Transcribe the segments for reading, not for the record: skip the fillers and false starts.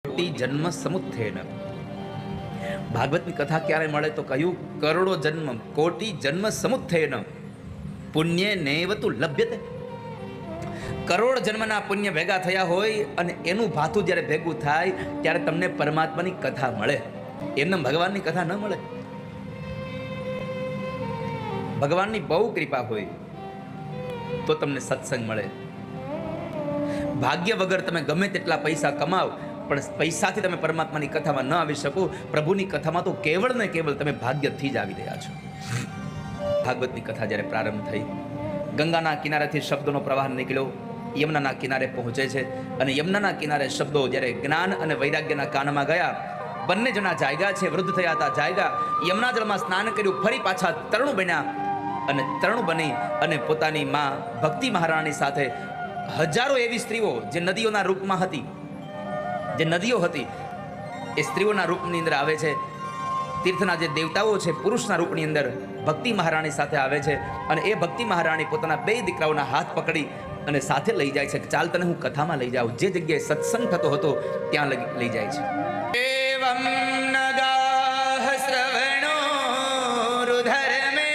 કોટી જન્મ સમુત્થેન. ભાગવતની કથા ક્યારે મળે તો કહ્યું કરોડો જન્મ કોટી જન્મ સમુત્થેન પુણ્ય નૈવતુ લભ્યતે. કરોડ જન્મના પુણ્ય ભેગા થયા હોય અને એનું ભાથું જ્યારે ભેગું થાય ત્યારે તમને પરમાત્માની કથા મળે. એમને ભગવાનની કથા ન મળે. ભગવાનની બહુ કૃપા હોય તો તમને સત્સંગ મળે. ભાગ્ય વગર તમે ગમે તેટલા પૈસા કમાવ પણ પૈસાથી તમે પરમાત્માની કથામાં ન આવી શકો. પ્રભુની કથામાં તો કેવળ ને કેવળ તમે ભાગ્યથી જ આવી રહ્યા છો. ભાગવતની કથા જ્યારે પ્રારંભ થઈ, ગંગાના કિનારેથી શબ્દોનો પ્રવાહ નીકળ્યો, યમુનાના કિનારે પહોંચે છે અને યમુનાના કિનારે શબ્દો જ્યારે જ્ઞાન અને વૈરાગ્યના કાનમાં ગયા, બંને જણા જાગ્યા છે, વૃદ્ધ થયા હતા, જાગ્યા, યમુના જળમાં સ્નાન કર્યું, ફરી પાછા તરણું બન્યા અને તરણું બની અને પોતાની માં ભક્તિ મહારાણી સાથે હજારો એવી સ્ત્રીઓ જે નદીઓના રૂપમાં હતી, જે નદીઓ હતી એ સ્ત્રીઓના રૂપની અંદર આવે છે. તીર્થના જે દેવતાઓ છે પુરુષના રૂપની અંદર ભક્તિ મહારાણી સાથે આવે છે અને એ ભક્તિ મહારાણી પોતાના બે દીકરાઓના હાથ પકડી અને સાથે લઈ જાય છે કે ચાલ તને હું કથામાં લઈ જાઉં. જે જગ્યાએ સત્સંગ થતો હતો ત્યાં લઈ જાય છે. એવમ નગાહ શ્રવણો રુધર્મે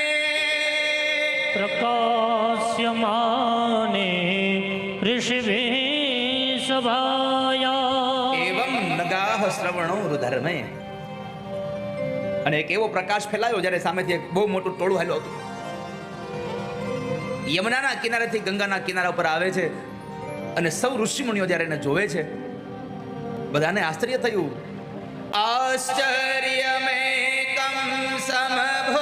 પ્રકાશ્યમાને ઋષિભિः સભાયા. એવમ નગાહ શ્રવણો રુધર્મે. અને એક એવો પ્રકાશ ફેલાયો જ્યારે સામેથી એક બહુ મોટું ટોળું હાલ્યું હતું. યમુનાના કિનારેથી ગંગાના કિનારા ઉપર આવે છે અને સૌ ઋષિમુનિઓ જ્યારે એને જોવે છે, બધાને આશ્ચર્ય થયું. આશ્ચર્યમેકં સમભૂત